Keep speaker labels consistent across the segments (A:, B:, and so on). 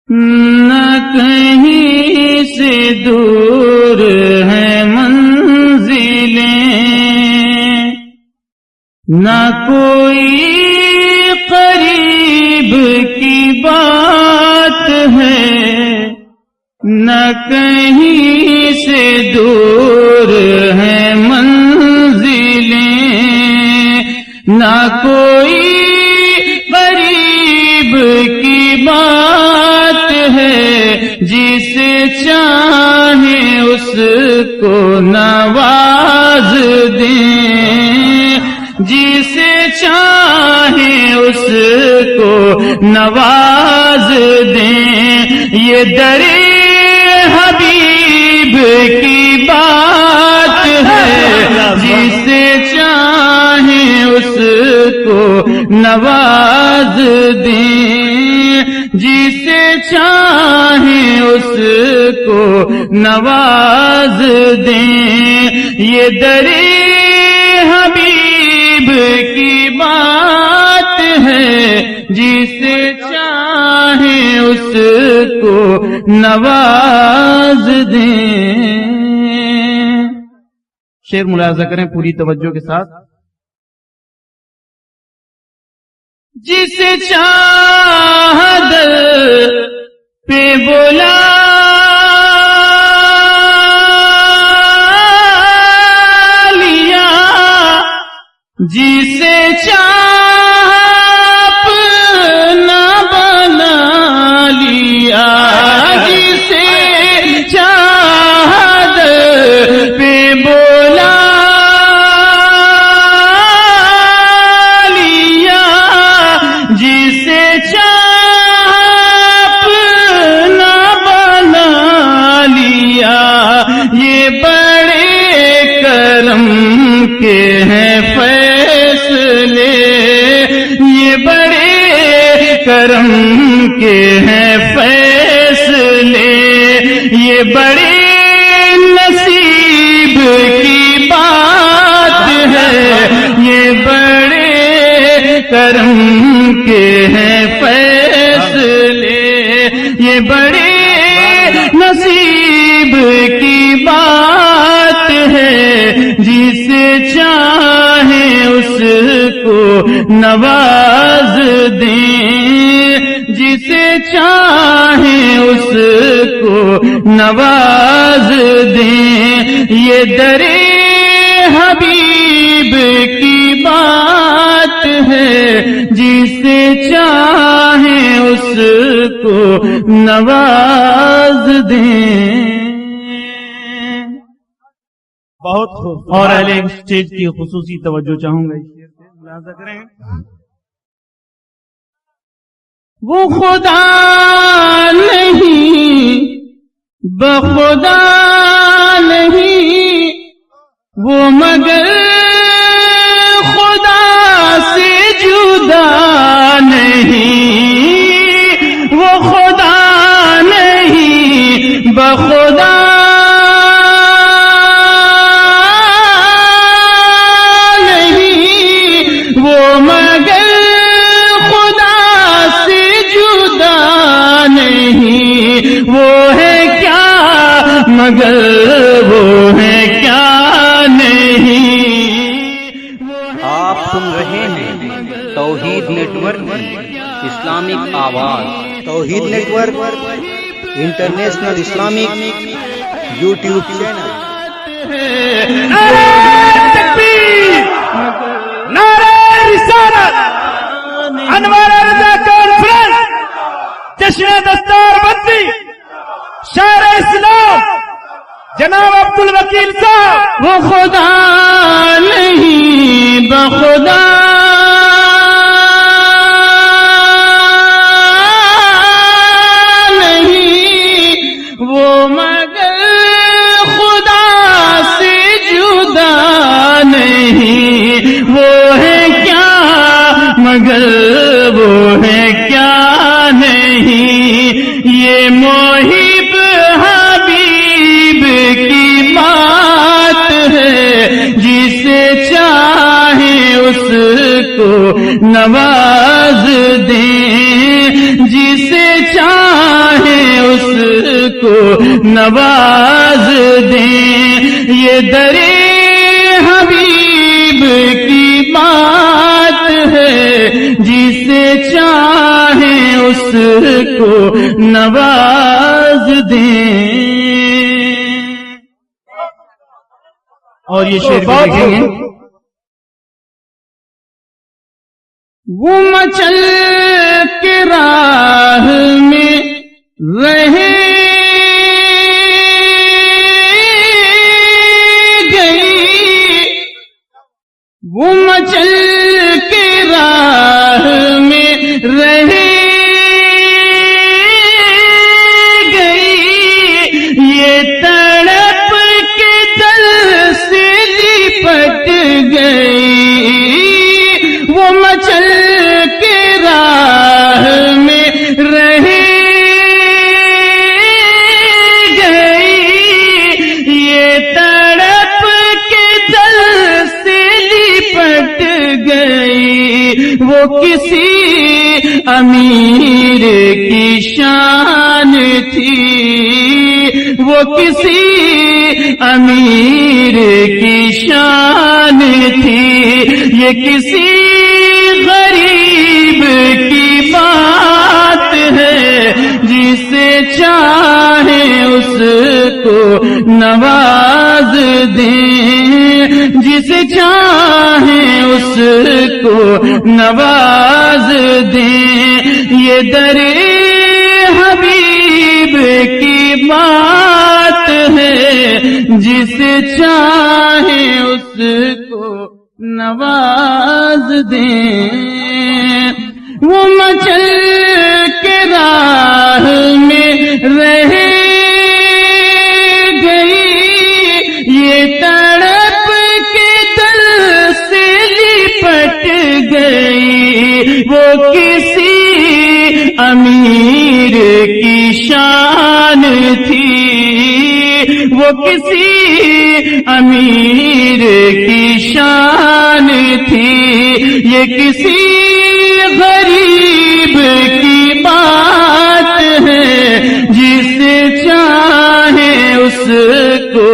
A: نہ کہیں سے دور ہیں منزلیں، نہ کوئی قریب کی بات ہے، نہ کہیں سے دور ہیں منزلیں، نہ کوئی قریب کی بات ہے، جسے چاہے اس کو نواز دیں، جسے چاہے اس کو نواز دیں، یہ در حبیب کی بات ہے، جسے چاہے اس کو نواز دیں، جسے چاہے اس کو نواز دیں، یہ در حبیب کی بات ہے، جسے چاہے اس کو نواز دیں۔ شعر ملاحظہ کریں پوری توجہ کے ساتھ۔ جسے چاہ دل پہ بولا لیا، جسے چاہ اپنا بنا لیا، جسے چاہ دل پہ بولا جسے چاہ اپنا بنا لیا، یہ بڑے کرم کے ہیں فیصلے، یہ بڑے کرم کے ہیں فیصلے، یہ بڑے نصیب کی بات ہے، یہ بڑے کرم کے ہیں فیصلے، یہ بڑے نصیب کی بات ہے، جسے چاہے اس کو نواز دیں، جسے چاہے اس کو نواز دیں، یہ در حبیب کی بات ہے، جسے چاہے اس کو نواز دیں۔
B: بہت خوب۔
A: اور اہل اسٹیج کی خصوصی توجہ چاہوں گا، اس شعر سے ملاحظہ کریں۔ وہ خدا نہیں بخدا نہیں، وہ مگر خدا سے جدا نہیں، وہ خدا نہیں بخدا نہیں، وہ مگر خدا سے جدا نہیں، وہ ہے کیا مگر وہ ہے کیا نہیں۔
C: آپ سن رہے ہیں توحید نیٹ ورک کی اسلامک آواز۔ Tauheed network international Islamic YouTube channel.
B: نعرہ تکبیر، نعرہ رسالت، انوار رضا کانفرنس، جشن دستار بندی، شاعر اسلام جناب عبدالوکیل صاحب۔
A: وہ خدا نہیں بخدا نہیں، وہ مگر خدا سے جدا نہیں، وہ ہے کیا مگر وہ ہے کیا نہیں، یہ محب حبیب کی بات ہے، جسے چاہے اس کو نواز دیں، جسے چاہے
B: کو نواز دیں. یہ درے حبیب کی بات ہے، جسے چاہیں اس کو نواز دیں.
A: اور یہ شعر بھی دیکھیں گے.
B: وہ مچل کے راہ میں رہے گئی، وہ مچل کے راہ میں رہے گئی، یہ تڑپ کے دل سے لپٹ گئی. وہ مچل کے راہ میں رہے گئی، یہ تڑپ کے دل سے لپٹ گئی. وہ کسی امیر کی شان تھی، وہ کسی امیر کی شان تھی. یہ کسی غریب کی بات ہے، جسے چاہے اس کو نواز دیں، جسے چاہے اس کو نواز دیں. یہ درے حبیب کی بات ہے، جسے چاہے اس کو نواز دیں. وہ مچل کے راہ میں رہے گئی، یہ تڑپ کے دل سے لپٹ گئی. وہ کسی امیر کی شان تھی، وہ کسی امیر کی شان تھی. یہ کسی غریب کی بات ہے، جسے چاہے اس کو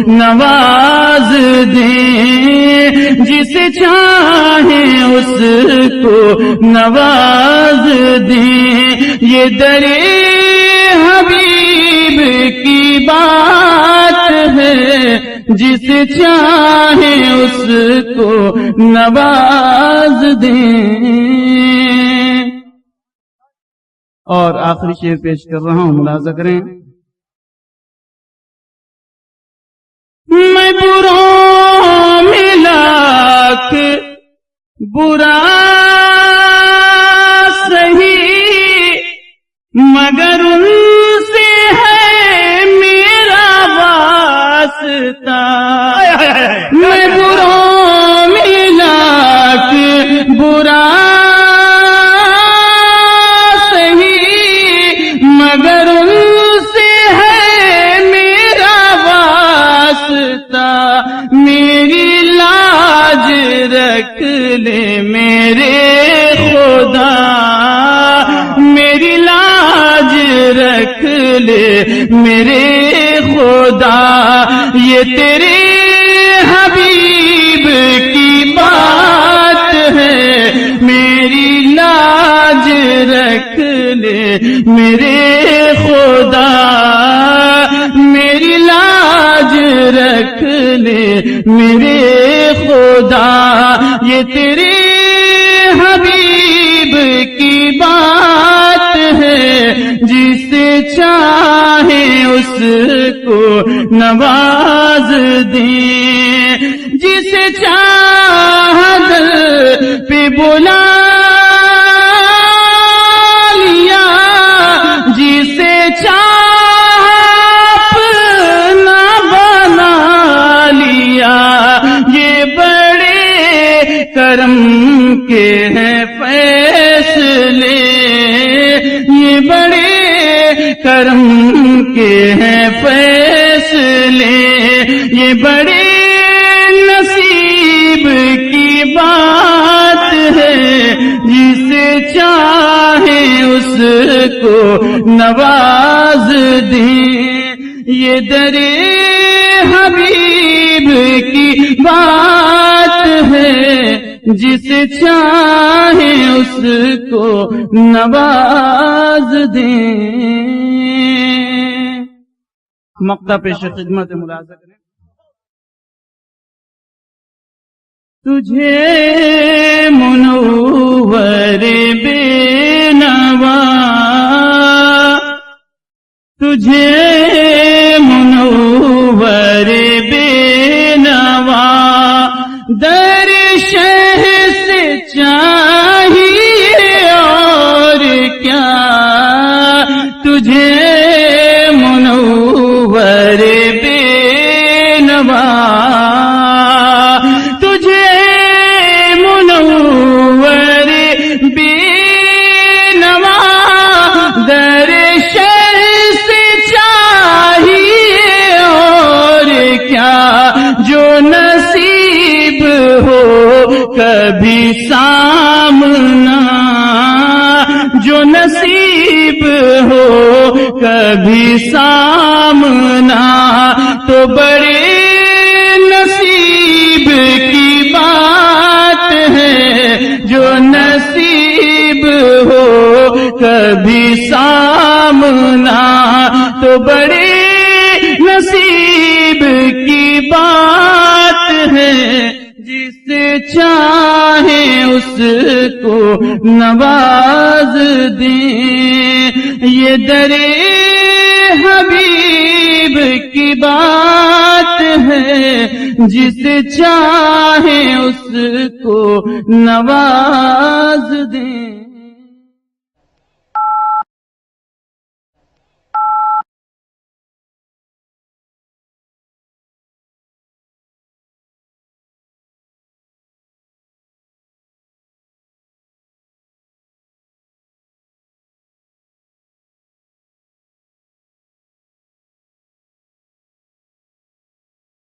B: نواز دیں، جسے چاہے اس کو نواز دیں. یہ درے حبیب کی بات ہے، جسے چاہے اس کو نواز دیں.
A: اور آخری شعر پیش کر رہا ہوں، ملاحظہ کریں.
B: میں بروں میں لاکھ برا سہی، مگر ان سے ہے میرا واسطہ. میں بروں میں لاکھ برا سہی، مگر ان سے ہے میرا واسطہ. میری لاج رکھ لے میرے خدا، میری لاج رکھ لے میرے خدا. یہ تیرے حبیب کی بات ہے، میری لاج رکھ لے میرے خدا، میری لاج رکھ لے میرے خدا. یہ تیرے حبیب کی بات ہے، جسے چاہے اس کو نواز دیں، جسے چاہ دل پہ بلا لیا، جسے چاہ اپنا بنا لیا. یہ بڑے کرم کے ہیں فیصلے، یہ بڑے کرم کے ہیں فیصلے. یہ بڑے نصیب کی بات ہے، جسے چاہے اس کو نواز دیں. یہ در حبیب کی بات ہے، جسے چاہے اس کو نواز دیں.
A: مقطع پیش خدمت ملاحظہ کریں.
B: تجھے منور بے نوا، تجھے منور بے نوا در شہ سے چاہیے اور کیا. تجھے منور بے نوا، تجھے منور بے نوا در شہ سے چاہیے اور کیا. جو نصیب ہو کبھی سامنا، جو نصیب ہو کبھی سامنا، تو بڑے نصیب کی بات ہے. جو نصیب ہو کبھی سامنا، تو بڑے نصیب کی بات ہے. جسے چاہے اس کو نواز دیں. یہ در حبیب کی بات ہے، جسے چاہے اس کو نواز دیں.